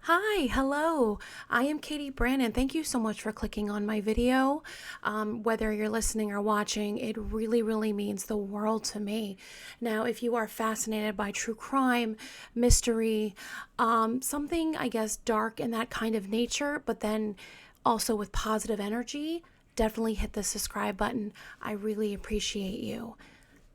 Hi, hello. I am Catie Brandon. Thank you so much for clicking on my video. Whether you're listening or watching, it really means the world to me. Now, if you are fascinated by true crime, mystery, something, I guess, dark in that kind of nature, but then also with positive energy, definitely hit the subscribe button. I really appreciate you.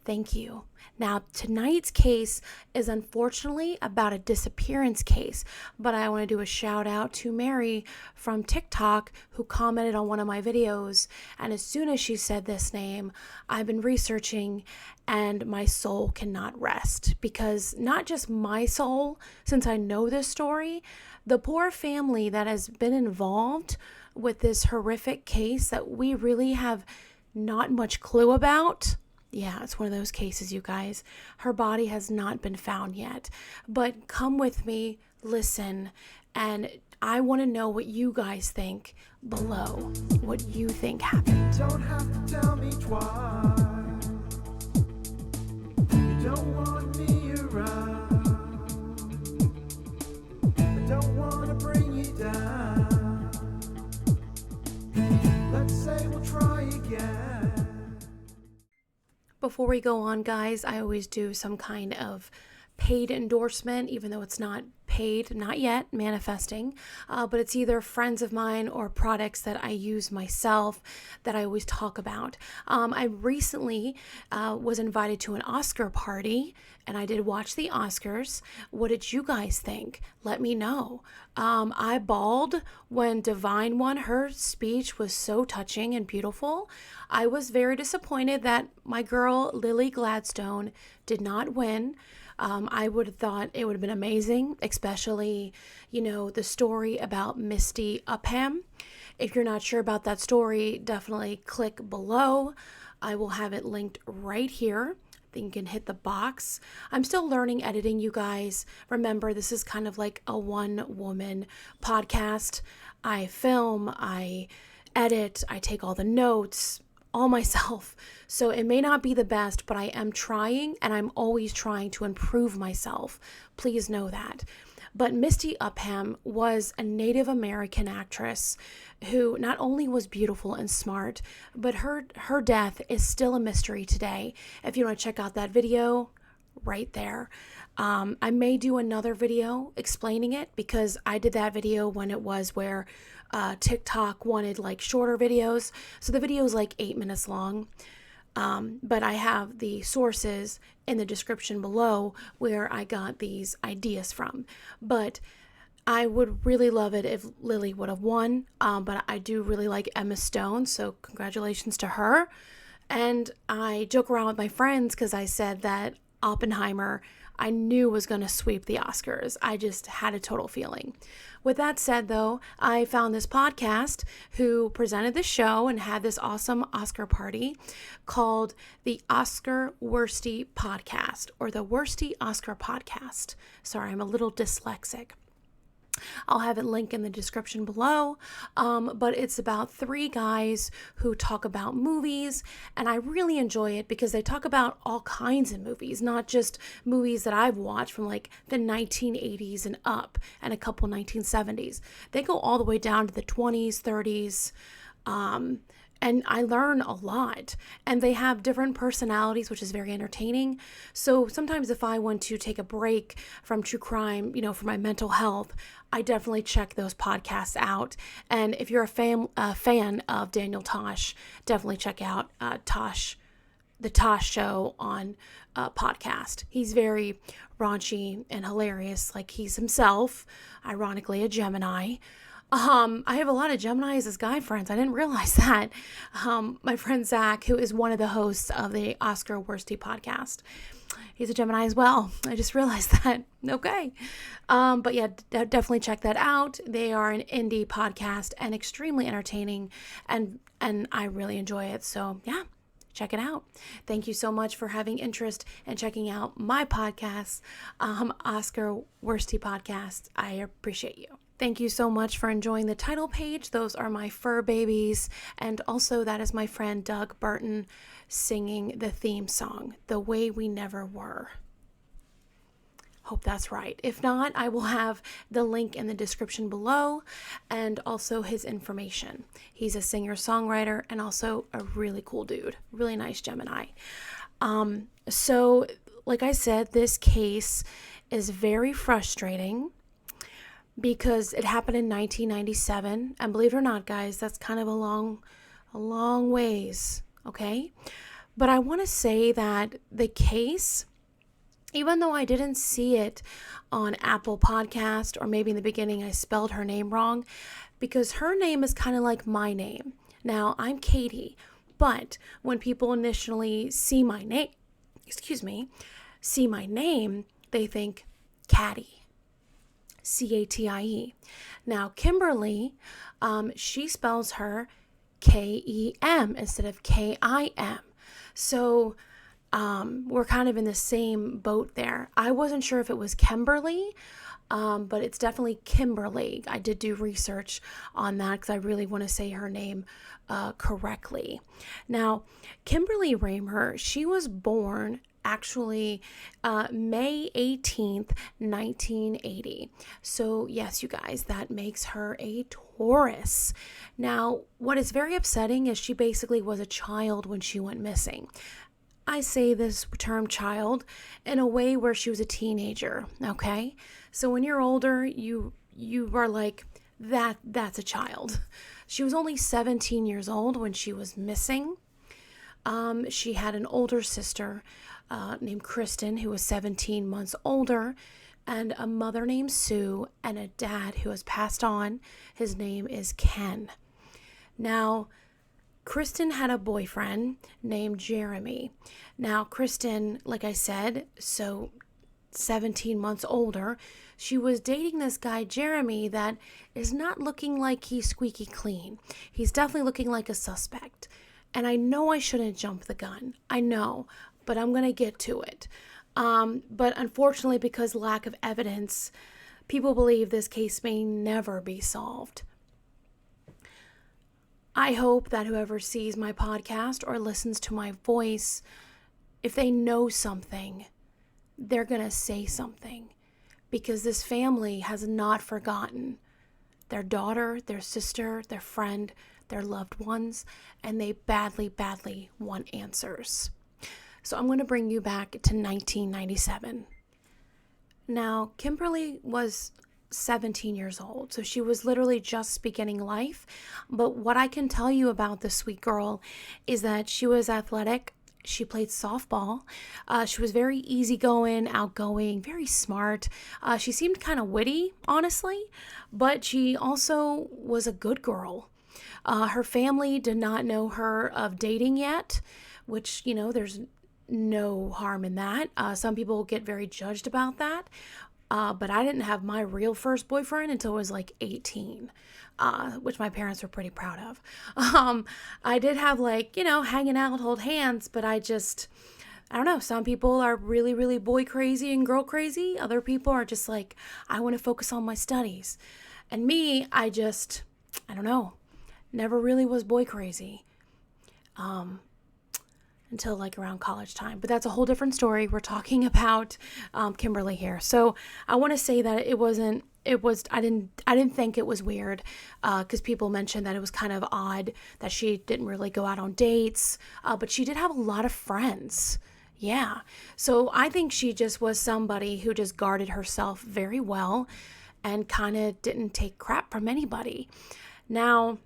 Thank you. Now, tonight's case is unfortunately about a disappearance case, but I want to do a shout out to Mary from TikTok who commented on one of my videos. And as soon as she said this name, I've been researching and my soul cannot rest because not just my soul, since I know this story, the poor family that has been involved with this horrific case that we really have not much clue about. Yeah, it's one of those cases, you guys. Her body has not been found yet. But come with me, listen, and I want to know what you guys think below. What you think happened. Don't have to tell me twice. You don't want me around. I don't want to bring you down. Let's say we'll try again. Before we go on, guys, I always do some kind of paid endorsement, even though it's not paid, not yet, manifesting, but it's either friends of mine or products that I use myself that I always talk about. I recently was invited to an Oscar party and I did watch the Oscars. What did you guys think? Let me know. I bawled when Divine won. Her speech was so touching and beautiful. I was very disappointed that my girl Lily Gladstone did not win. I would have thought it would have been amazing, especially, the story about Misty Upham. If you're not sure about that story, definitely click below. I will have it linked right here. I think you can hit the box. I'm still learning editing, you guys. Remember, this is kind of like a one-woman podcast. I film, I edit, I take all the notes, all myself. So it may not be the best, but I am trying and I'm always trying to improve myself. Please know that. But Misty Upham was a Native American actress who not only was beautiful and smart, but her death is still a mystery today. If you want to check out that video, right there. I may do another video explaining it because I did that video when it was where TikTok wanted like shorter videos. So the video is like 8 minutes long. But I have the sources in the description below where I got these ideas from. But I would really love it if Lily would have won. But I do really like Emma Stone, so congratulations to her. And I joke around with my friends because I said that Oppenheimer I knew was going to sweep the Oscars. I just had a total feeling. With that said, though, I found this podcast who presented the show and had this awesome Oscar party called the Oscar Worsty Podcast, or the Worsty Oscar Podcast. Sorry, I'm a little dyslexic. I'll have it linked in the description below, but it's about three guys who talk about movies, and I really enjoy it because they talk about all kinds of movies, not just movies that I've watched from like the 1980s and up, and a couple 1970s. They go all the way down to the 20s, 30s, and I learn a lot. And they have different personalities, which is very entertaining. So sometimes if I want to take a break from true crime, for my mental health, I definitely check those podcasts out. And if you're a fan of Daniel Tosh, definitely check out the Tosh Show on podcast. He's very raunchy and hilarious, like he's himself, ironically a Gemini. I have a lot of Geminis as guy friends. I didn't realize that. My friend Zach, who is one of the hosts of the Oscar Worsty podcast, he's a Gemini as well. I just realized that. Okay. But yeah, definitely check that out. They are an indie podcast and extremely entertaining, and I really enjoy it. So yeah, check it out. Thank you so much for having interest and checking out my podcast, Oscar Worsty Podcast. I appreciate you. Thank you so much for enjoying the title page. Those are my fur babies. And also that is my friend Doug Burton singing the theme song, The Way We Never Were. Hope that's right. If not, I will have the link in the description below and also his information. He's a singer-songwriter and also a really cool dude. Really nice Gemini. So, like I said, this case is very frustrating because it happened in 1997. And believe it or not, guys, that's kind of a long ways, okay? But I want to say that the case, even though I didn't see it on Apple Podcast, or maybe in the beginning I spelled her name wrong, because her name is kind of like my name. Now, I'm Catie, but when people initially see my name, they think Catie, Catie. Now, Kemberly, she spells her Kem instead of Kim. So we're kind of in the same boat there. I wasn't sure if it was Kemberly, but it's definitely Kimberly. I did do research on that because I really want to say her name correctly. Now, Kemberly Ramer, she was born actually May 18th, 1980. So yes, you guys, that makes her a Taurus. Now, what is very upsetting is she basically was a child when she went missing. I say this term child in a way where she was a teenager, okay? So when you're older, you are like, that's a child. She was only 17 years old when she was missing. She had an older sister named Kristen, who was 17 months older, and a mother named Sue, and a dad who has passed on. His name is Ken. Now, Kristen had a boyfriend named Jeremy. Now, Kristen, like I said, so 17 months older, she was dating this guy, Jeremy, that is not looking like he's squeaky clean. He's definitely looking like a suspect. And I know I shouldn't jump the gun. I know, but I'm going to get to it. But unfortunately, because lack of evidence, people believe this case may never be solved. I hope that whoever sees my podcast or listens to my voice, if they know something, they're going to say something, because this family has not forgotten their daughter, their sister, their friend, their loved ones, and they badly want answers. So I'm going to bring you back to 1997. Now, Kemberly was 17 years old, so she was literally just beginning life. But what I can tell you about this sweet girl is that she was athletic. She played softball. She was very easygoing, outgoing, very smart. She seemed kind of witty, honestly, but she also was a good girl. Her family did not know her of dating yet, which, there's no harm in that. Some people get very judged about that. But I didn't have my real first boyfriend until I was like 18, which my parents were pretty proud of. I did have hanging out, hold hands, but I don't know. Some people are really, really boy crazy and girl crazy. Other people are just like, I want to focus on my studies. And me, I don't know, never really was boy crazy. Until around college time. But that's a whole different story. We're talking about Kemberly here. So I want to say that I didn't think it was weird because people mentioned that it was kind of odd that she didn't really go out on dates, but she did have a lot of friends. Yeah. So I think she just was somebody who just guarded herself very well and kind of didn't take crap from anybody. Now,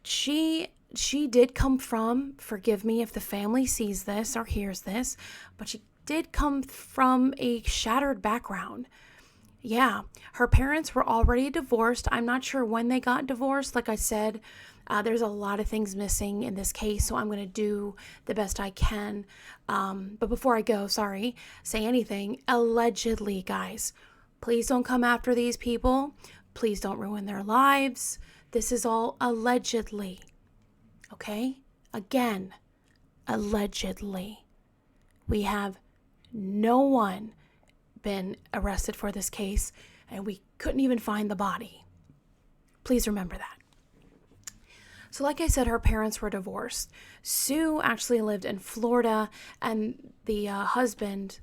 she did come from, forgive me if the family sees this or hears this, but she did come from a shattered background. Yeah, her parents were already divorced. I'm not sure when they got divorced. Like I said, there's a lot of things missing in this case, so I'm going to do the best I can. But before I go, say anything, allegedly, guys, please don't come after these people. Please don't ruin their lives. This is all allegedly. Okay? Again, allegedly. We have no one been arrested for this case, and we couldn't even find the body. Please remember that. So like I said, her parents were divorced. Sue actually lived in Florida, and the husband,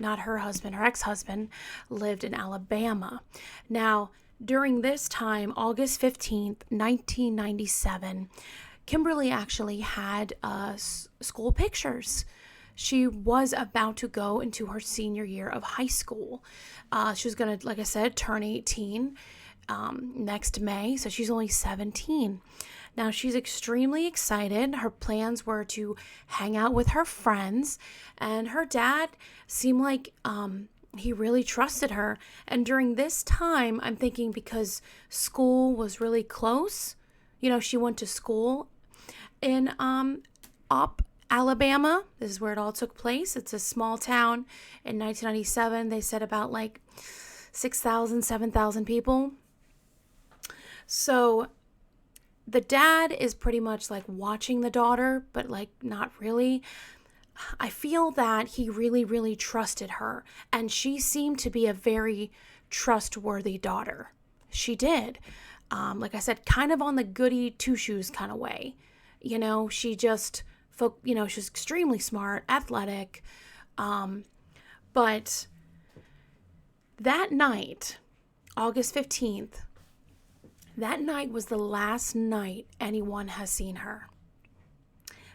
not her husband, her ex-husband, lived in Alabama. Now, during this time, August 15th, 1997, Kemberly actually had school pictures. She was about to go into her senior year of high school. She was going to, like I said, turn 18 next May, so she's only 17. Now, she's extremely excited. Her plans were to hang out with her friends, and her dad seemed like he really trusted her. And during this time, I'm thinking because school was really close, she went to school in Alabama. This is where it all took place. It's a small town. In 1997, they said about like 6,000, 7,000 people. So the dad is pretty much like watching the daughter, but like not really. I feel that he really, really trusted her, and she seemed to be a very trustworthy daughter. She did. Like I said, kind of on the goody two-shoes kind of way. She just, she was extremely smart, athletic. But that night, August 15th, that night was the last night anyone has seen her.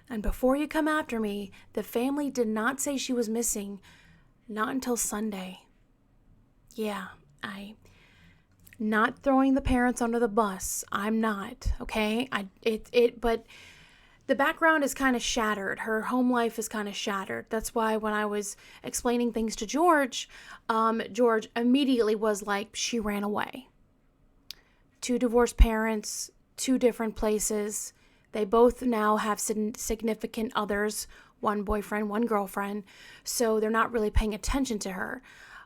And before you come after me, the family did not say she was missing, not until Sunday. Yeah, not throwing the parents under the bus. I'm not, okay? But the background is kind of shattered. Her home life is kind of shattered. That's why when I was explaining things to George, George immediately was like, she ran away. 2 divorced parents, 2 different places. They both now have significant others, 1 boyfriend, 1 girlfriend, so they're not really paying attention to her.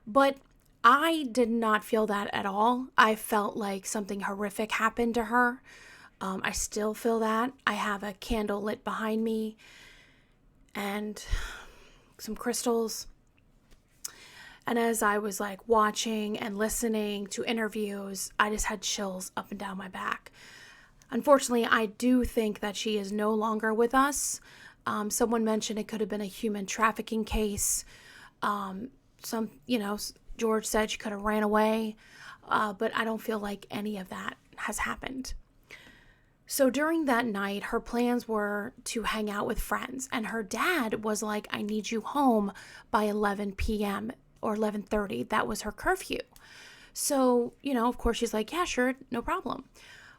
But I did not feel that at all. I felt like something horrific happened to her. I still feel that. I have a candle lit behind me and some crystals. And as I was like watching and listening to interviews, I just had chills up and down my back. Unfortunately, I do think that she is no longer with us. Someone mentioned it could have been a human trafficking case. George said she could have ran away, but I don't feel like any of that has happened. So during that night, her plans were to hang out with friends, and her dad was like, I need you home by 11 p.m. or 11:30. That was her curfew. So, of course, she's like, yeah, sure, no problem.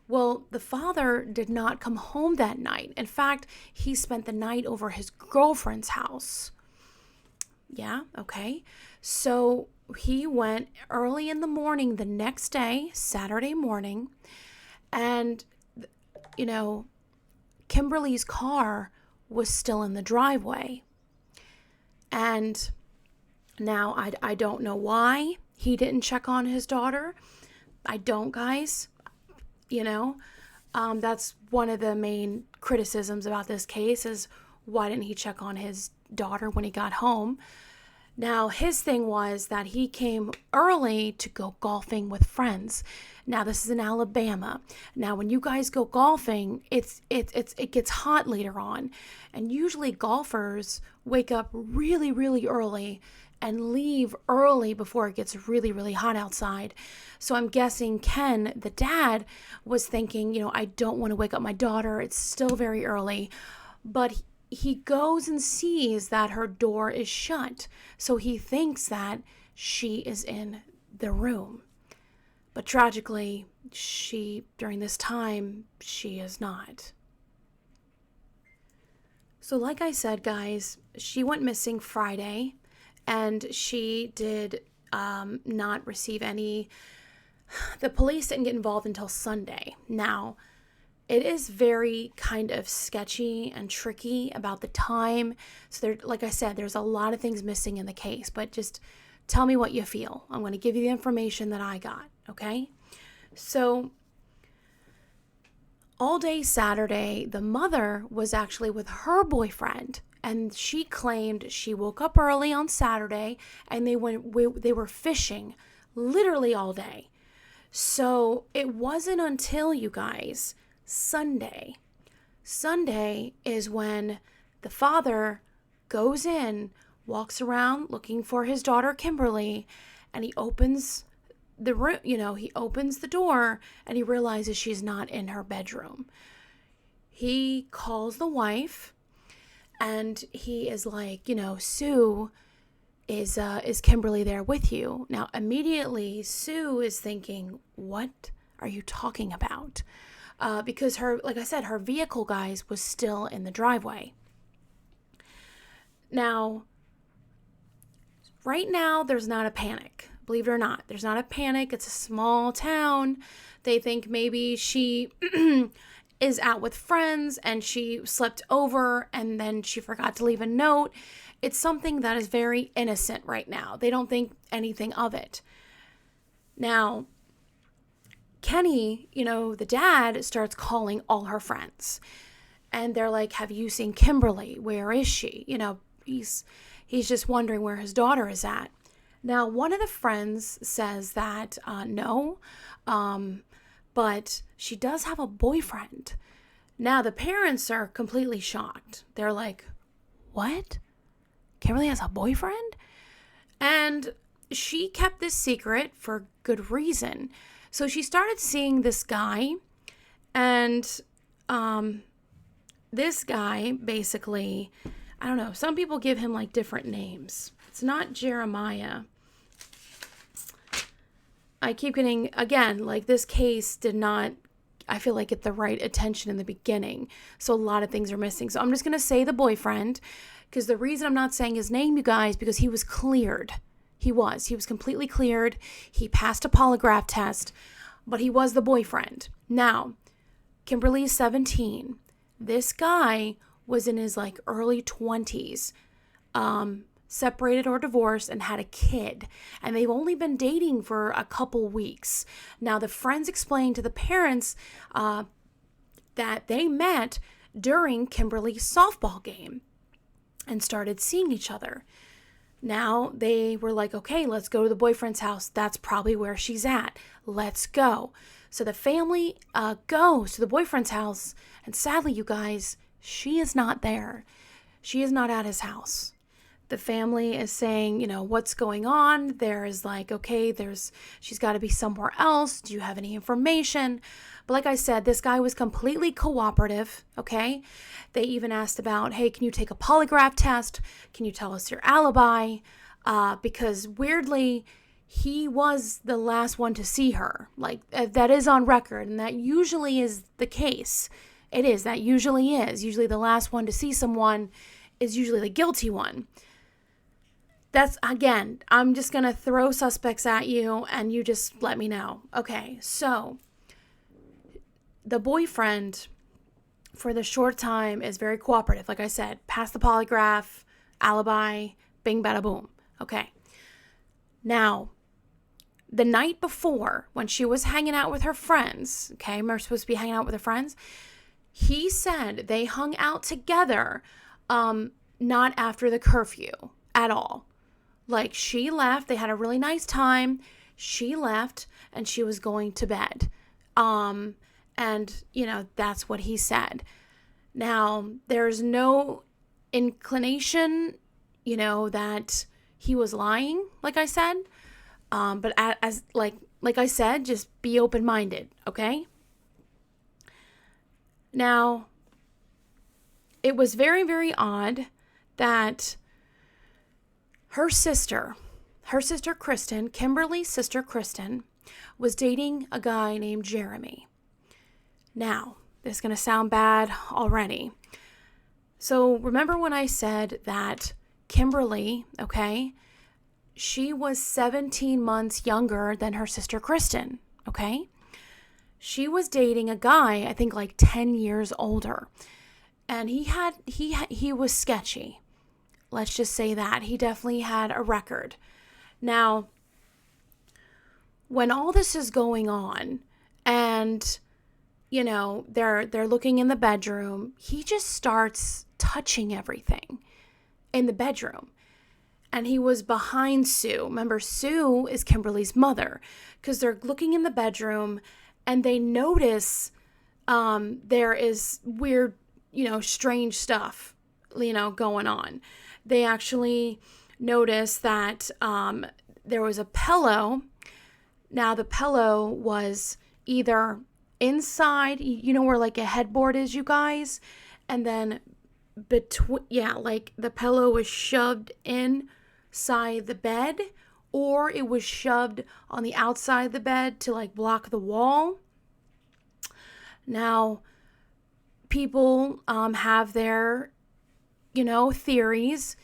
Well, the father did not come home that night. In fact, he spent the night over his girlfriend's house. Yeah, okay. So he went early in the morning the next day, Saturday morning, and, Kimberly's car was still in the driveway. And now I don't know why he didn't check on his daughter. I don't, guys. That's one of the main criticisms about this case is why didn't he check on his daughter when he got home? Now, his thing was that he came early to go golfing with friends. Now, this is in Alabama. Now, when you guys go golfing, it gets hot later on. And usually golfers wake up really, really early and leave early before it gets really, really hot outside. So I'm guessing Ken, the dad, was thinking, I don't want to wake up my daughter. It's still very early. But he goes and sees that her door is shut. So he thinks that she is in the room. But tragically, during this time, she is not. So like I said, guys, she went missing Friday, and she did not receive the police didn't get involved until Sunday. Now, it is very kind of sketchy and tricky about the time. So like I said, there's a lot of things missing in the case, but just tell me what you feel. I'm going to give you the information that I got, okay? So all day Saturday, the mother was actually with her boyfriend, and she claimed she woke up early on Saturday and they were fishing literally all day. So it wasn't until, you guys, Sunday is when the father goes in walks around looking for his daughter Kemberly, and he opens the room, he opens the door and he realizes she's not in her bedroom. He calls the wife and he is like, Sue, is Kemberly there with you? Now, immediately Sue is thinking, what are you talking about? Because like I said, her vehicle, guys, was still in the driveway. Now, right now, there's not a panic. Believe it or not, there's not a panic. It's a small town. They think maybe she is out with friends and she slept over and then she forgot to leave a note. It's something that is very innocent right now. They don't think anything of it. Now, Kenny, the dad, starts calling all her friends. And they're like, have you seen Kemberly? Where is she? He's just wondering where his daughter is at. Now, one of the friends says that, no, but she does have a boyfriend. Now, the parents are completely shocked. They're like, what? Kemberly has a boyfriend? And she kept this secret for good reason. So she started seeing this guy, and this guy basically, I don't know, some people give him like different names. It's not Jeremiah. I keep getting, again, like this case did not, I feel like, get the right attention in the beginning. So a lot of things are missing. So I'm just going to say the boyfriend, because the reason I'm not saying his name, you guys, because he was cleared. He was completely cleared. He passed a polygraph test, but he was the boyfriend. Now, Kemberly is 17. This guy was in his like early 20s, separated or divorced, and had a kid. And they've only been dating for a couple weeks. Now, the friends explained to the parents that they met during Kemberly's softball game and started seeing each other. Now they were like, okay, let's go to the boyfriend's house. That's probably where she's at. Let's go. So the family goes to the boyfriend's house. And sadly, you guys, she is not there. She is not at his house. The family is saying, what's going on? There is like, okay, she's got to be somewhere else. Do you have any information? But like I said, this guy was completely cooperative, okay? They even asked about, hey, can you take a polygraph test? Can you tell us your alibi? Because weirdly, he was the last one to see her. Like, that is on record, and that usually is the case. It is. That usually is. Usually the last one to see someone is usually the guilty one. That's, again, I'm just going to throw suspects at you, and you just let me know. Okay, so the boyfriend, for the short time, is very cooperative. Like I said, passed the polygraph, alibi, bing, bada, boom. Okay. Now, the night before, when she was hanging out with her friends, okay, remember supposed to be hanging out with her friends, he said they hung out together, not after the curfew at all. Like, she left, they had a really nice time, she left, and she was going to bed. And, that's what he said. Now, there's no inclination, that he was lying, like I said. But as like I said, just be open-minded, okay? Now, it was very, very odd that her sister Kristen, Kemberly's sister Kristen, was dating a guy named Jeremy. Now, this is going to sound bad already. So remember when I said that Kemberly, okay, she was 17 months younger than her sister Kristen, okay? She was dating a guy, I think like 10 years older. And he was sketchy. Let's just say that. He definitely had a record. Now, when all this is going on and they're looking in the bedroom, he just starts touching everything in the bedroom. And he was behind Sue. Remember, Sue is Kemberly's mother, because they're looking in the bedroom and they notice there is weird, strange stuff, going on. they actually noticed that there was a pillow. Now, the pillow was either inside, where like a headboard is, you guys, and then like the pillow was shoved inside the bed, or it was shoved on the outside of the bed to like block the wall. Now, people have their, theories.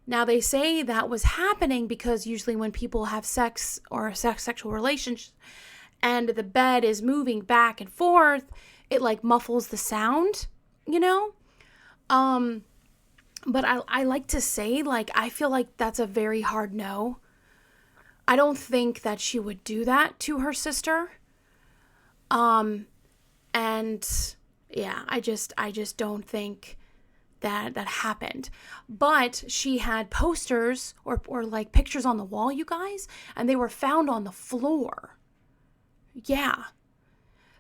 Now, they say that was happening because usually when people have sex or sexual relations and the bed is moving back and forth, it like muffles the sound, But I like to say, like, I feel like that's a very hard no. I don't think that she would do that to her sister. And yeah, I just don't think that happened. But she had posters or like pictures on the wall, you guys, and they were found on the floor. Yeah.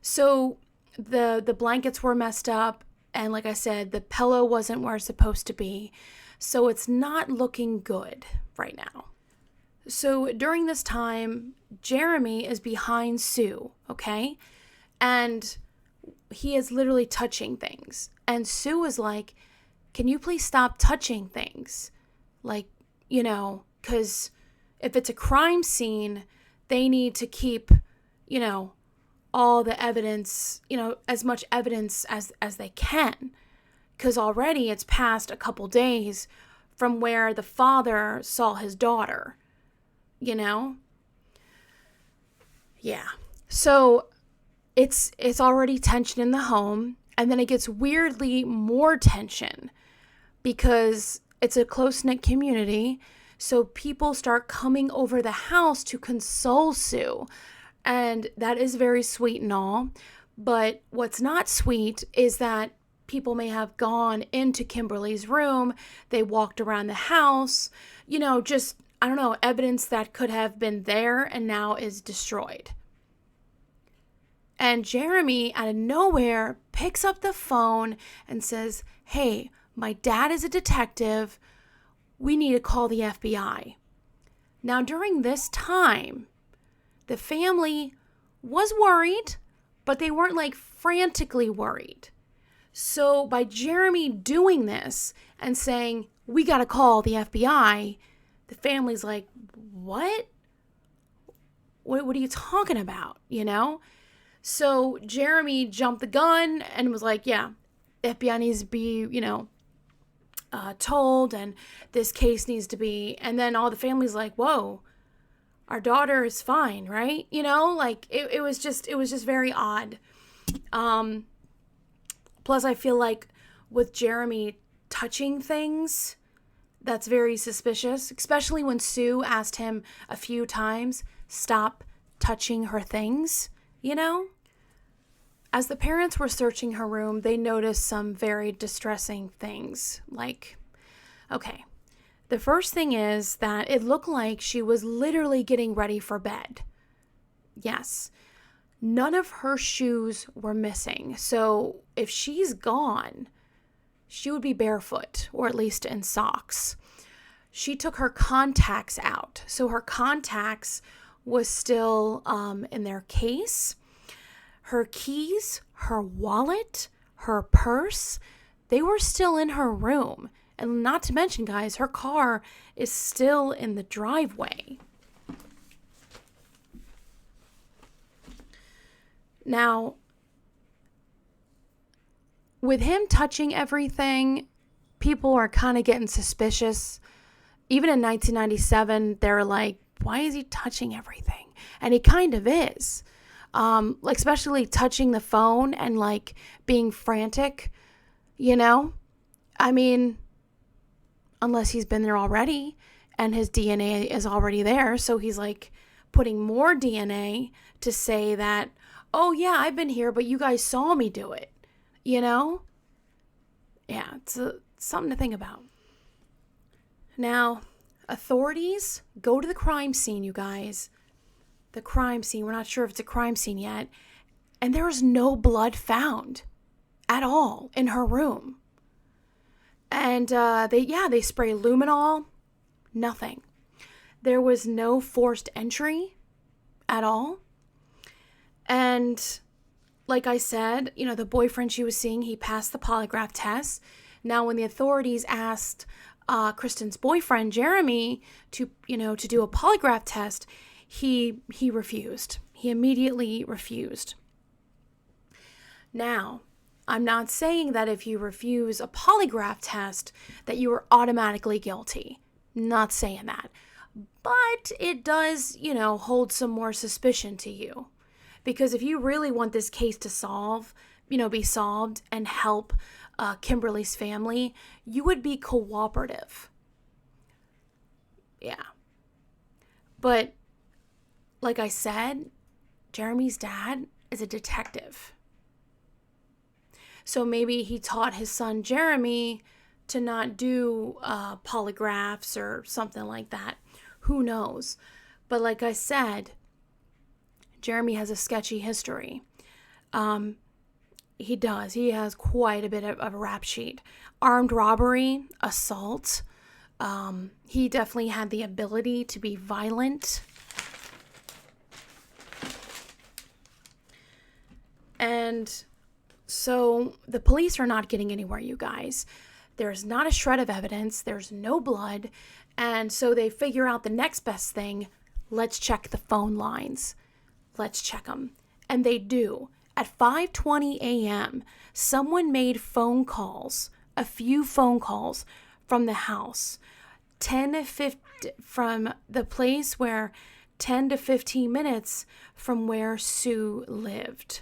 So the blankets were messed up, and like I said, the pillow wasn't where it's supposed to be. So it's not looking good right now. So during this time, Jeremy is behind Sue, okay? And he is literally touching things. And Sue is like, can you please stop touching things? Like, because if it's a crime scene, they need to keep, all the evidence, as much evidence as they can. Because already it's passed a couple days from where the father saw his daughter, Yeah. So it's already tension in the home, and then it gets weirdly more tension because it's a close-knit community. So people start coming over the house to console Sue. And that is very sweet and all. But what's not sweet is that people may have gone into Kemberly's room. They walked around the house, just, I don't know, evidence that could have been there and now is destroyed. And Jeremy, out of nowhere, picks up the phone and says, hey, my dad is a detective. We need to call the FBI. Now, during this time, the family was worried, but they weren't like frantically worried. So by Jeremy doing this and saying, we got to call the FBI, the family's like, what? What are you talking about? So Jeremy jumped the gun and was like, yeah, FBI needs to be, told, and this case needs to be. And then all the family's like, whoa, our daughter is fine, right? It was just very odd. Plus, I feel like with Jeremy touching things, that's very suspicious, especially when Sue asked him a few times, stop touching her things, As the parents were searching her room, they noticed some very distressing things. Like, okay, the first thing is that it looked like she was literally getting ready for bed. Yes. None of her shoes were missing. So if she's gone, she would be barefoot, or at least in socks. She took her contacts out. So her contacts was still in their case. Her keys, her wallet, her purse, they were still in her room. And not to mention, guys, her car is still in the driveway. Now, with him touching everything, people are kind of getting suspicious. Even in 1997, they're like, why is he touching everything? And he kind of is. Like, especially touching the phone and like being frantic, I mean, unless he's been there already and his DNA is already there. So he's like putting more DNA to say that, oh yeah, I've been here, but you guys saw me do it, Yeah, it's something to think about. Now, authorities go to the crime scene, you guys. The crime scene, we're not sure if it's a crime scene yet. And there is no blood found at all in her room. And they spray luminol, nothing. There was no forced entry at all. And like I said, the boyfriend she was seeing, he passed the polygraph test. Now, when the authorities asked Kristen's boyfriend, Jeremy, to do a polygraph test, he refused. He immediately refused. Now, I'm not saying that if you refuse a polygraph test that you are automatically guilty. Not saying that. But it does, hold some more suspicion to you. Because if you really want this case to be solved and help Kimberly's family, you would be cooperative. Yeah. But like I said, Jeremy's dad is a detective. So maybe he taught his son Jeremy to not do polygraphs or something like that. Who knows? But like I said, Jeremy has a sketchy history. He does. He has quite a bit of a rap sheet. Armed robbery, assault. He definitely had the ability to be violent. And so the police are not getting anywhere, you guys. There's not a shred of evidence. There's no blood. And so they figure out the next best thing. Let's check the phone lines. Let's check them. And they do. At 5:20 a.m., someone made phone calls, a few phone calls from the house. 10-15 from the place where 10 to 15 minutes from where Sue lived.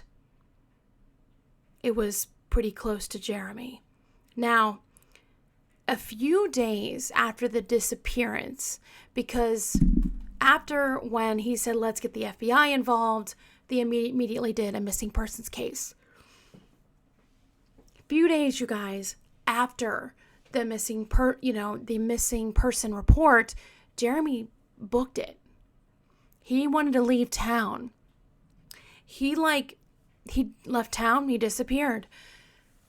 It was pretty close to Jeremy. Now, a few days after the disappearance, because after when he said, let's get the FBI involved, they immediately did a missing persons case. A few days, you guys, after the missing person report, Jeremy booked it. He wanted to leave town. He left town, he disappeared.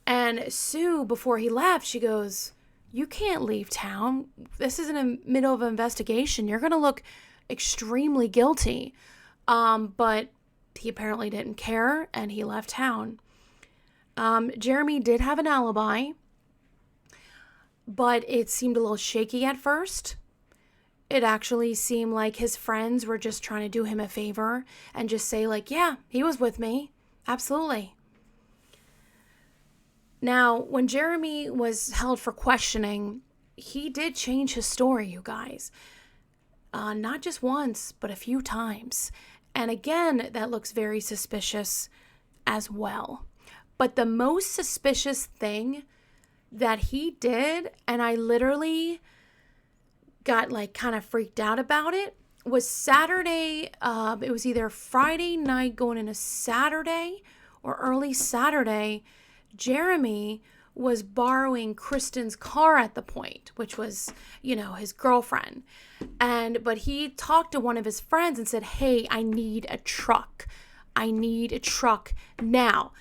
And Sue, before he left, she goes, you can't leave town. This is in the middle of an investigation. You're going to look extremely guilty. But he apparently didn't care, and he left town. Jeremy did have an alibi, but it seemed a little shaky at first. It actually seemed like his friends were just trying to do him a favor and just say, like, yeah, he was with me. Absolutely. Now, when Jeremy was held for questioning, he did change his story, you guys. Not just once, but a few times. And again, that looks very suspicious as well. But the most suspicious thing that he did, and I literally got kind of freaked out about it, was Saturday. It was either Friday night going into Saturday or early Saturday. Jeremy was borrowing Kristen's car at the point, which was, his girlfriend. But he talked to one of his friends and said, hey, I need a truck. I need a truck now.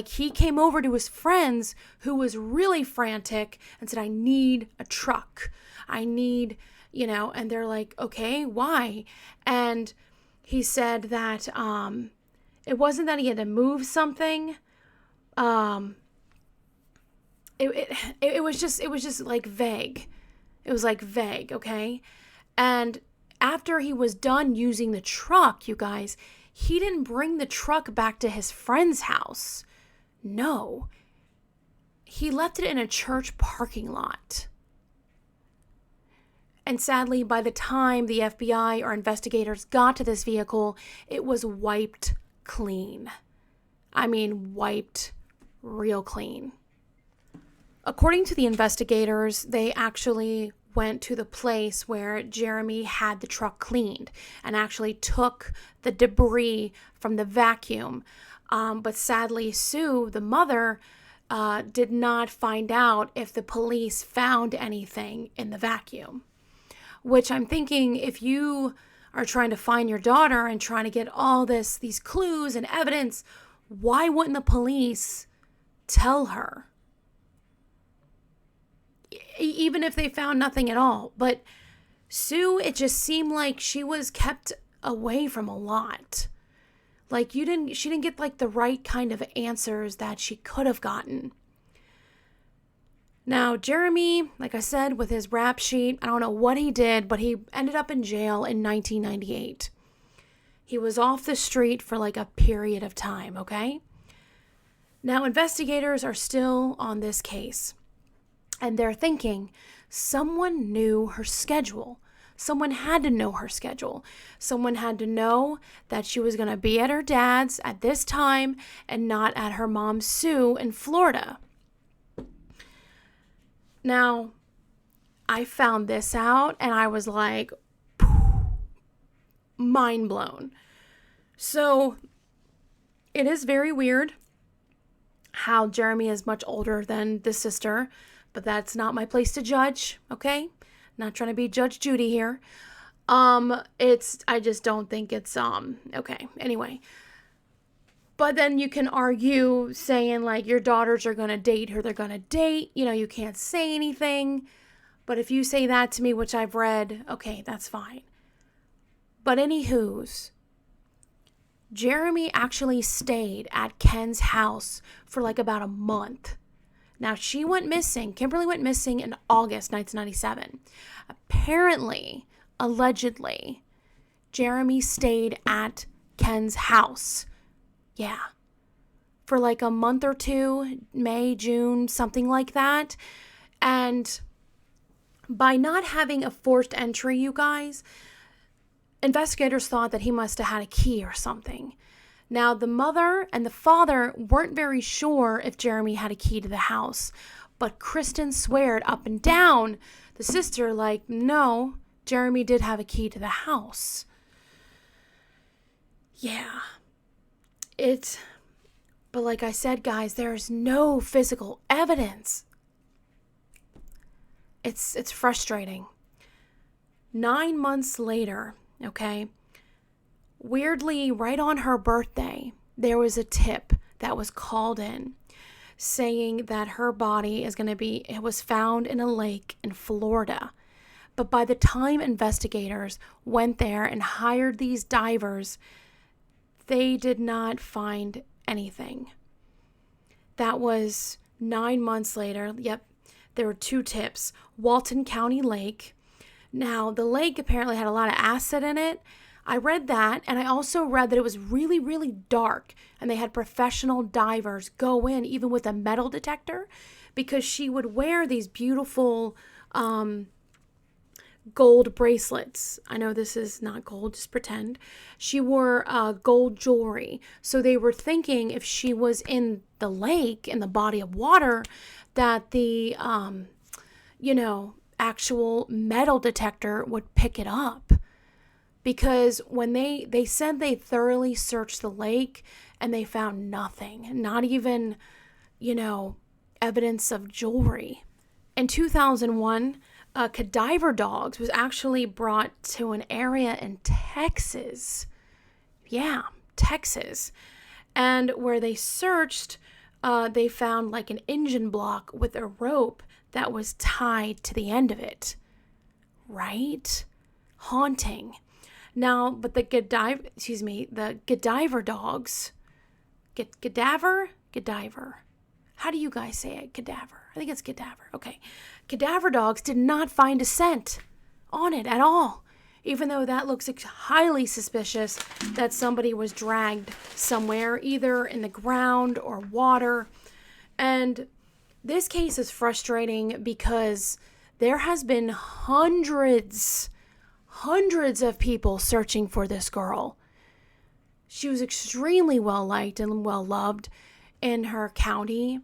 He came over to his friends who was really frantic and said, I need a truck. I need, and they're like, okay, why? And he said that it wasn't that he had to move something. It was just vague. It was vague, okay? And after he was done using the truck, you guys, he didn't bring the truck back to his friend's house. No. He left it in a church parking lot. And sadly, by the time the FBI or investigators got to this vehicle, it was wiped clean. I mean, wiped real clean. According to the investigators, they actually went to the place where Jeremy had the truck cleaned and actually took the debris from the vacuum. But sadly, Sue, the mother, did not find out if the police found anything in the vacuum. Which I'm thinking, if you are trying to find your daughter and trying to get all these clues and evidence, why wouldn't the police tell her? even if they found nothing at all. But Sue, it just seemed like she was kept away from a lot. Like she didn't get like the right kind of answers that she could have gotten. Now, Jeremy, like I said, with his rap sheet, I don't know what he did, but he ended up in jail in 1998. He was off the street for like a period of time, okay? Now, investigators are still on this case, and they're thinking someone knew her schedule. Someone had to know her schedule. Someone had to know that she was going to be at her dad's at this time and not at her mom, Sue, in Florida. Now, I found this out and I was like, mind blown. So, it is very weird how Jeremy is much older than the sister, but that's not my place to judge, okay? Not trying to be Judge Judy here. I just don't think it's, okay. Anyway. But then you can argue saying like your daughters are going to date who they're going to date. You know, you can't say anything. But if you say that to me, which I've read, okay, that's fine. But anywho's, Jeremy actually stayed at Ken's house for like about a month. Now, Kimberly went missing in August 1997. Apparently, allegedly, Jeremy stayed at Ken's house. Yeah. For like a month or two, May, June, something like that. And by not having a forced entry, you guys, investigators thought that he must have had a key or something. Now, the mother and the father weren't very sure if Jeremy had a key to the house, but Kristen sweared up and down, the sister, like, no, Jeremy did have a key to the house. Yeah. But like I said, guys, there's no physical evidence. It's frustrating. 9 months later, okay, weirdly, right on her birthday, there was a tip that was called in saying that her body it was found in a lake in Florida. But by the time investigators went there and hired these divers, they did not find anything. That was 9 months later. Yep, there were 2 tips. Walton County Lake. Now, the lake apparently had a lot of acid in it. I read that, and I also read that it was really, really dark, and they had professional divers go in, even with a metal detector, because she would wear these beautiful gold bracelets. I know this is not gold, just pretend. She wore gold jewelry. So they were thinking if she was in the lake, in the body of water, that the, actual metal detector would pick it up. Because when they said they thoroughly searched the lake and they found nothing, not even, evidence of jewelry. In 2001, cadaver dogs was actually brought to an area in Texas. Yeah, Texas. And where they searched, they found like an engine block with a rope that was tied to the end of it. Right? Haunting. Now, but the Godiver dogs, Godiver. How do you guys say it? Cadaver. I think it's cadaver. Okay. Cadaver dogs did not find a scent on it at all, even though that looks highly suspicious that somebody was dragged somewhere, either in the ground or water. And this case is frustrating because there has been hundreds of people searching for this girl. She was extremely well liked and well loved in her county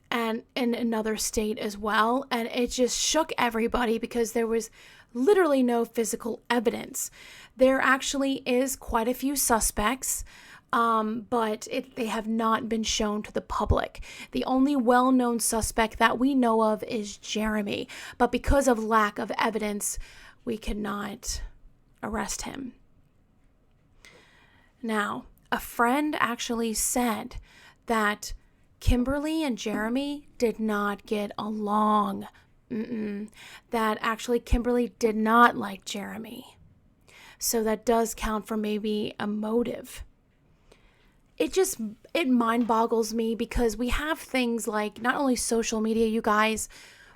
and in another state as well. And it just shook everybody because there was literally no physical evidence. There actually is quite a few suspects, but they have not been shown to the public. The only well-known suspect that we know of is Jeremy, but because of lack of evidence, we cannot arrest him. Now, a friend actually said that Kimberly and Jeremy did not get along that actually Kemberly did not like Jeremy. So that does count for maybe a motive. It mind boggles me because we have things like not only social media, you guys,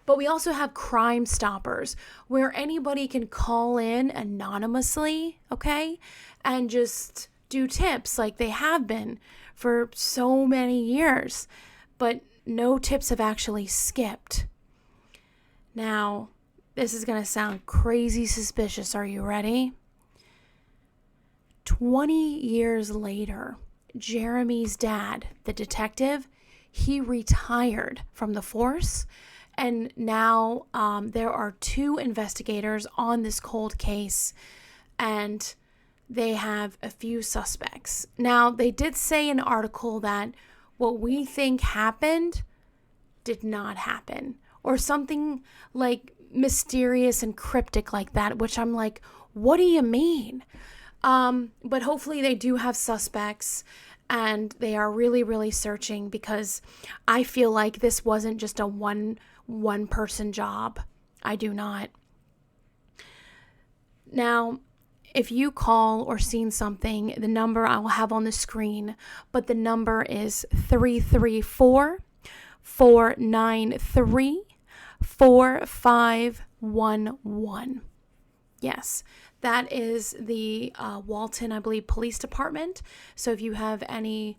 but we also have Crime Stoppers where anybody can call in anonymously, okay, and just do tips like they have been for so many years, but no tips have actually skipped. Now, this is going to sound crazy suspicious. Are you ready? 20 years later, Jeremy's dad, the detective, he retired from the force. And now there are 2 investigators on this cold case, and they have a few suspects. Now, they did say in an article that what we think happened did not happen, or something like mysterious and cryptic like that, which I'm like, what do you mean? But hopefully they do have suspects, and they are really, really searching, because I feel like this wasn't just a one person job. I do not. Now, if you call or seen something, the number I will have on the screen, but the number is 334-493-4511. Yes, that is the Walton, I believe, Police Department. So if you have any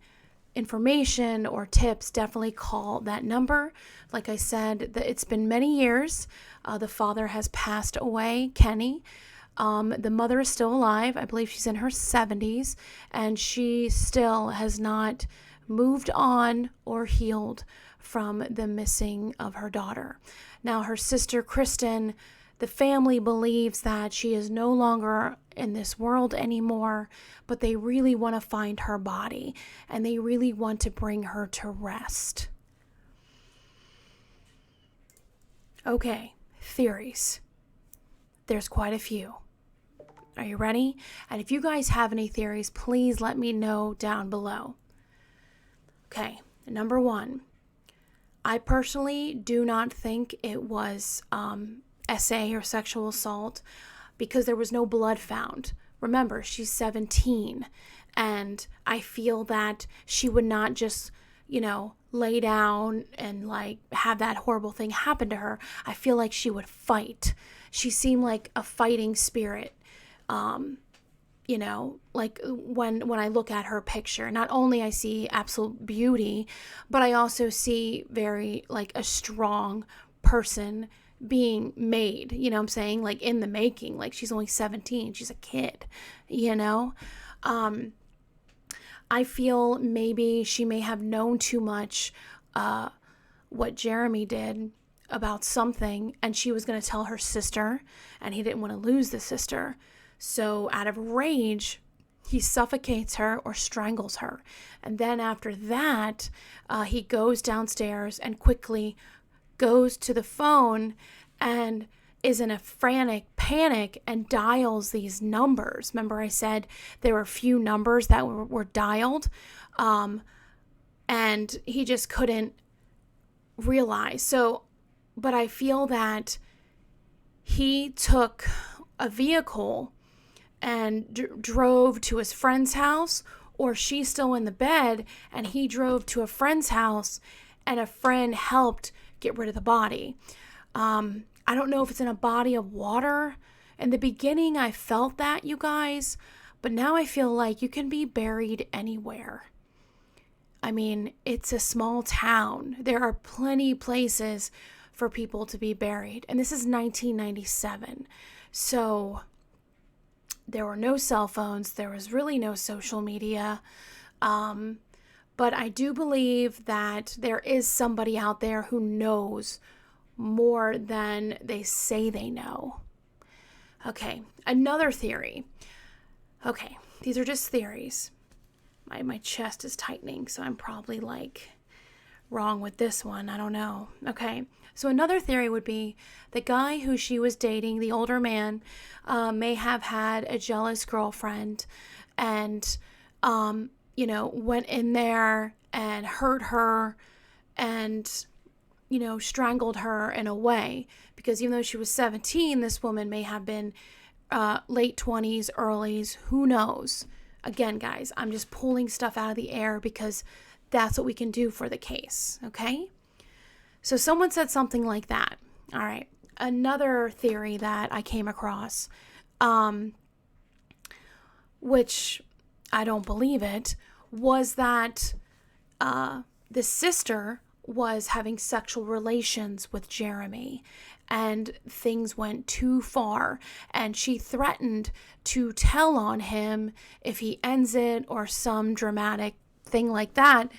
information or tips, definitely call that number. Like I said, it's been many years. The father has passed away, Kenny. The mother is still alive. I believe she's in her 70s, and she still has not moved on or healed from the missing of her daughter. Now, her sister, Kristen, the family believes that she is no longer in this world anymore, but they really want to find her body, and they really want to bring her to rest. Okay, theories. There's quite a few. Are you ready? And if you guys have any theories, please let me know down below. Okay, number 1. I personally do not think it was SA or sexual assault, because there was no blood found. Remember, she's 17, and I feel that she would not just, lay down and like have that horrible thing happen to her. I feel like she would fight. She seemed like a fighting spirit. Like when I look at her picture, not only I see absolute beauty, but I also see very like a strong person being made, you know what I'm saying? Like in the making, like she's only 17, she's a kid, I feel maybe she may have known too much what Jeremy did about something, and she was going to tell her sister, and he didn't want to lose the sister. So out of rage, he suffocates her or strangles her. And then after that, he goes downstairs and quickly goes to the phone and is in a frantic panic and dials these numbers. Remember I said there were a few numbers that were dialed, and he just couldn't realize. So, but I feel that he took a vehicle and drove to his friend's house, or she's still in the bed and he drove to a friend's house and a friend helped get rid of the body. I don't know if it's in a body of water. In the beginning, I felt that, you guys, but now I feel like you can be buried anywhere. I mean, it's a small town. There are plenty places for people to be buried. And this is 1997. So there were no cell phones. There was really no social media. But I do believe that there is somebody out there who knows more than they say they know. Okay, another theory. Okay, these are just theories. My chest is tightening, so I'm probably like wrong with this one. I don't know. Okay, so another theory would be the guy who she was dating, the older man, may have had a jealous girlfriend and, went in there and hurt her and strangled her in a way, because even though she was 17, this woman may have been late 20s, earlys, who knows? Again, guys, I'm just pulling stuff out of the air because that's what we can do for the case, okay? So someone said something like that. All right. Another theory that I came across, which I don't believe it, was that the sister was having sexual relations with Jeremy and things went too far, and she threatened to tell on him if he ends it or some dramatic thing like that,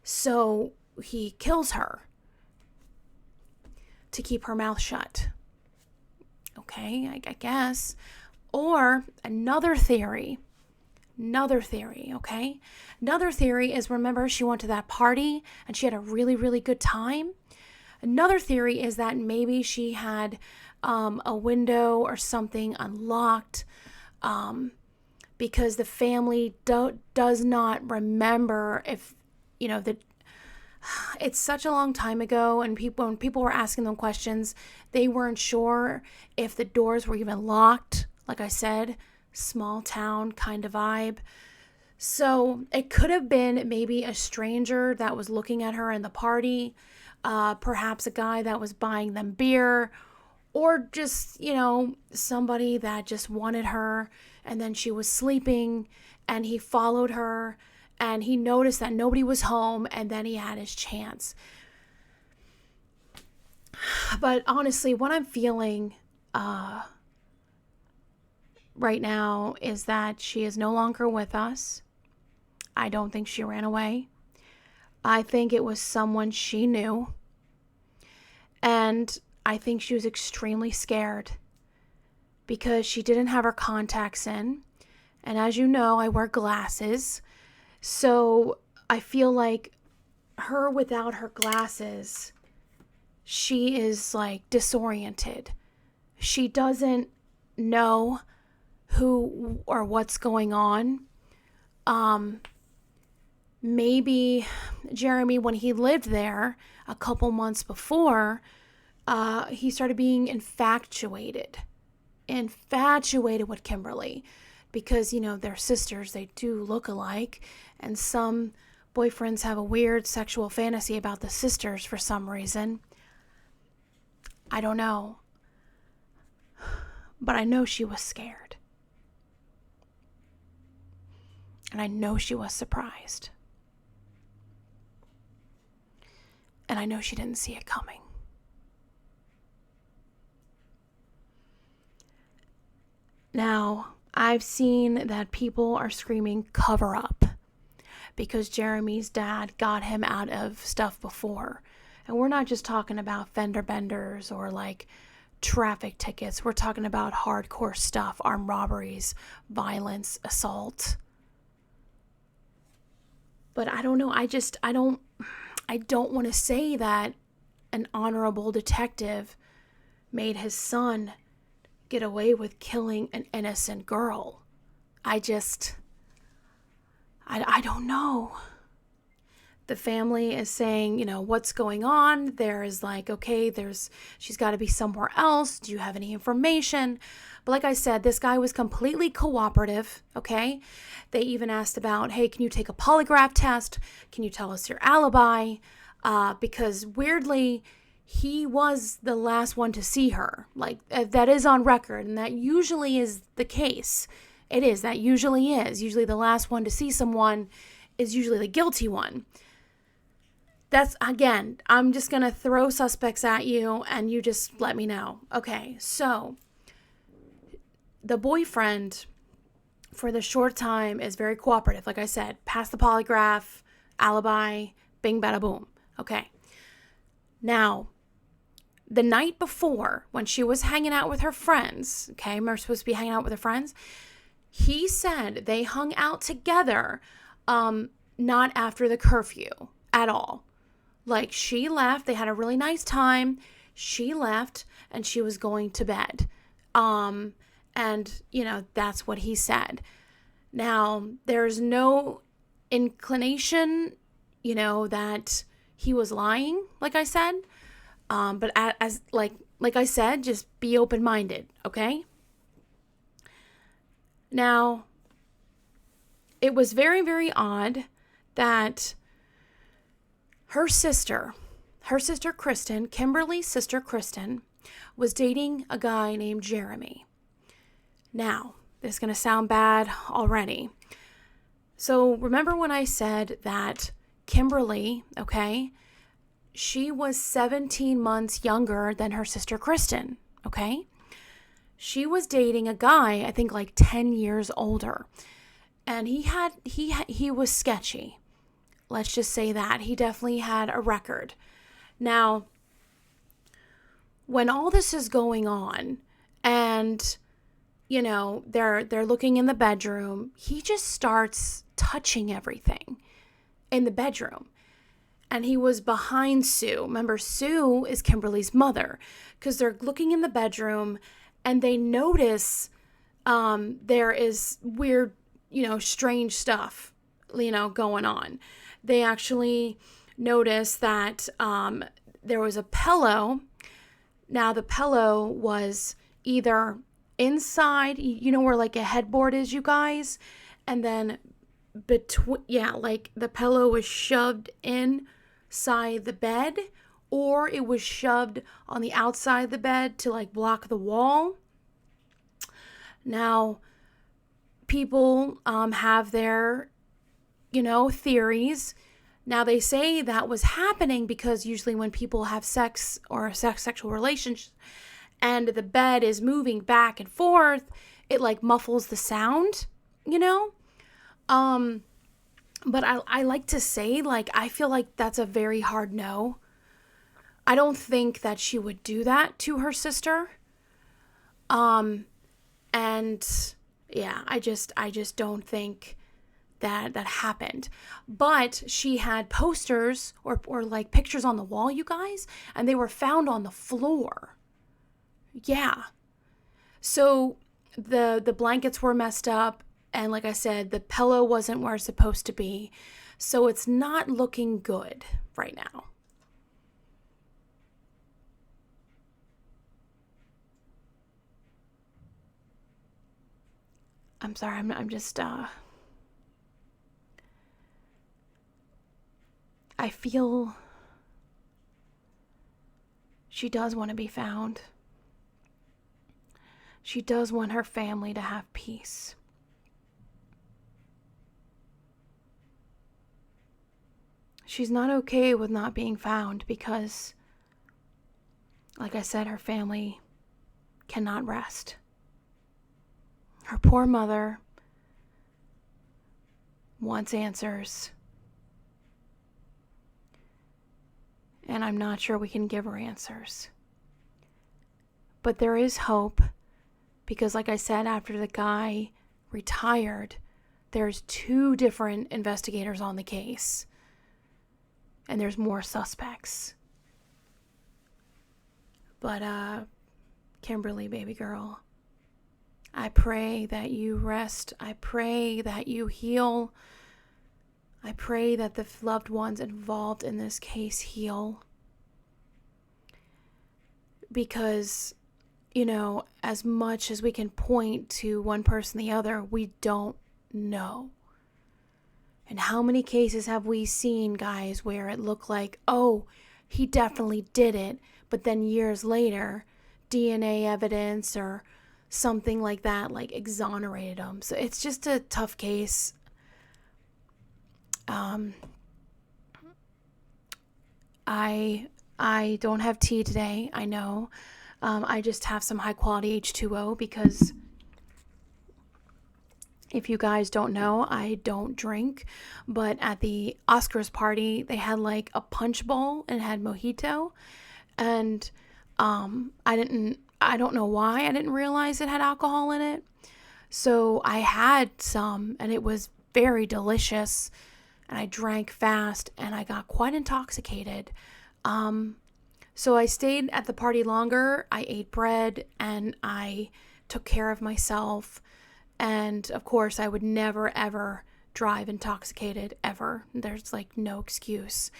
so he kills her to keep her mouth shut. Okay, I guess. Or another theory, okay? Another theory is, remember, she went to that party and she had a really, really good time. Another theory is that maybe she had a window or something unlocked because the family does not remember if, it's such a long time ago, and when people were asking them questions, they weren't sure if the doors were even locked. Like I said, small town kind of vibe. So it could have been maybe a stranger that was looking at her in the party, perhaps a guy that was buying them beer, or just, somebody that just wanted her, and then she was sleeping and he followed her and he noticed that nobody was home, and then he had his chance. But honestly, what I'm feeling right now is that she is no longer with us. I don't think she ran away. I think it was someone she knew. And I think she was extremely scared because she didn't have her contacts in. And as you know, I wear glasses. So I feel like her without her glasses, she is like disoriented. She doesn't know who or what's going on. Maybe Jeremy, when he lived there a couple months before, he started being infatuated with Kemberly because, they're sisters, they do look alike, and some boyfriends have a weird sexual fantasy about the sisters for some reason. I don't know. But I know she was scared. And I know she was surprised. And I know she didn't see it coming. Now, I've seen that people are screaming cover up because Jeremy's dad got him out of stuff before. And we're not just talking about fender benders or like traffic tickets. We're talking about hardcore stuff, armed robberies, violence, assault. But I don't know. I don't want to say that an honorable detective made his son get away with killing an innocent girl. I don't know. The family is saying, what's going on? There is like, okay, she's got to be somewhere else. Do you have any information? But like I said, this guy was completely cooperative, okay? They even asked about, hey, can you take a polygraph test? Can you tell us your alibi? Because weirdly, he was the last one to see her. Like, that is on record, and that usually is the case. It is. That usually is. Usually the last one to see someone is usually the guilty one. That's, again, I'm just going to throw suspects at you, and you just let me know. Okay, so the boyfriend, for the short time, is very cooperative. Like I said, passed the polygraph, alibi, bing, bada, boom. Okay. Now, the night before, when she was hanging out with her friends, okay, we're supposed to be hanging out with her friends, he said they hung out together, not after the curfew at all. Like, she left, they had a really nice time, she left, and she was going to bed. And, that's what he said. Now, there's no inclination, that he was lying, like I said. But as like I said, just be open-minded, okay? Now, it was very, very odd that her sister Kristen, Kimberly's sister Kristen, was dating a guy named Jeremy. Now, this is going to sound bad already. So remember when I said that Kimberly, okay, she was 17 months younger than her sister Kristen, okay? She was dating a guy, I think like 10 years older. And he was sketchy. Let's just say that. He definitely had a record. Now, when all this is going on and they're looking in the bedroom, he just starts touching everything in the bedroom. And he was behind Sue. Remember, Sue is Kimberly's mother, because they're looking in the bedroom and they notice there is weird, strange stuff, going on. They actually notice that there was a pillow. Now, the pillow was either inside, where like a headboard is, you guys, and then like the pillow was shoved inside the bed, or it was shoved on the outside of the bed to like block the wall. Now, people have their, theories. Now, they say that was happening because usually when people have sex or sexual relations and the bed is moving back and forth, it like muffles the sound, But I like to say, like, I feel like that's a very hard no. I don't think that she would do that to her sister. And yeah, I just don't think that happened. But she had posters or like pictures on the wall, you guys, and they were found on the floor. Yeah. So the blankets were messed up, and like I said, the pillow wasn't where it's supposed to be. So it's not looking good right now. I'm sorry, I'm just I feel she does want to be found. She does want her family to have peace. She's not okay with not being found because, like I said, her family cannot rest. Her poor mother wants answers. And I'm not sure we can give her answers. But there is hope because, like I said, after the guy retired, there's 2 different investigators on the case. And there's more suspects. But, Kimberly, baby girl, I pray that you rest. I pray that you heal. I pray that the loved ones involved in this case heal. Because, as much as we can point to one person or the other, we don't know. And how many cases have we seen, guys, where it looked like, oh, he definitely did it, but then years later, DNA evidence or something like that, like, exonerated him. So it's just a tough case. I don't have tea today, I know. I just have some high quality H2O because if you guys don't know, I don't drink, but at the Oscars party, they had like a punch bowl and it had mojito, and I don't know why I didn't realize it had alcohol in it. So I had some and it was very delicious, and I drank fast and I got quite intoxicated. So I stayed at the party longer. I ate bread and I took care of myself. And of course, I would never, ever drive intoxicated, ever. There's like no excuse.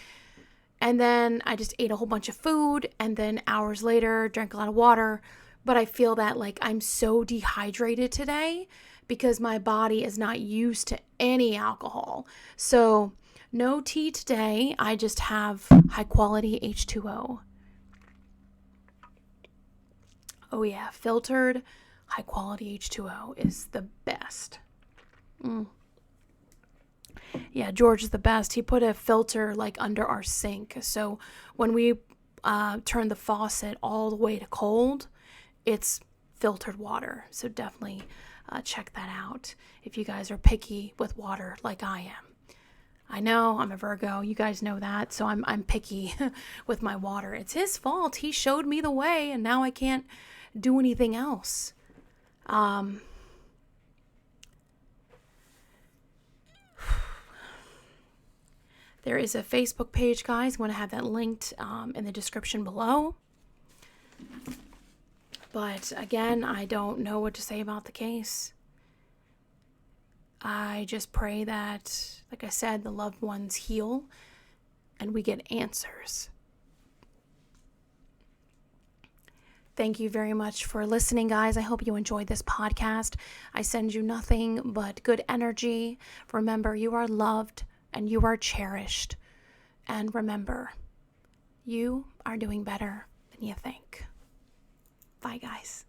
And then I just ate a whole bunch of food, and then hours later drank a lot of water. But I feel that like I'm so dehydrated today because my body is not used to any alcohol. So no tea today. I just have high quality H2O. Oh yeah, filtered high quality H2O is the best. Yeah, George is the best. He put a filter like under our sink. So when we turn the faucet all the way to cold, it's filtered water. So definitely check that out if you guys are picky with water like I am. I know I'm a Virgo. You guys know that. So I'm picky with my water. It's his fault. He showed me the way, and now I can't do anything else. There is a Facebook page, guys. I'm going to have that linked in the description below. But again, I don't know what to say about the case. I just pray that, like I said, the loved ones heal and we get answers. Thank you very much for listening, guys. I hope you enjoyed this podcast. I send you nothing but good energy. Remember, you are loved and you are cherished. And remember, you are doing better than you think. Bye, guys.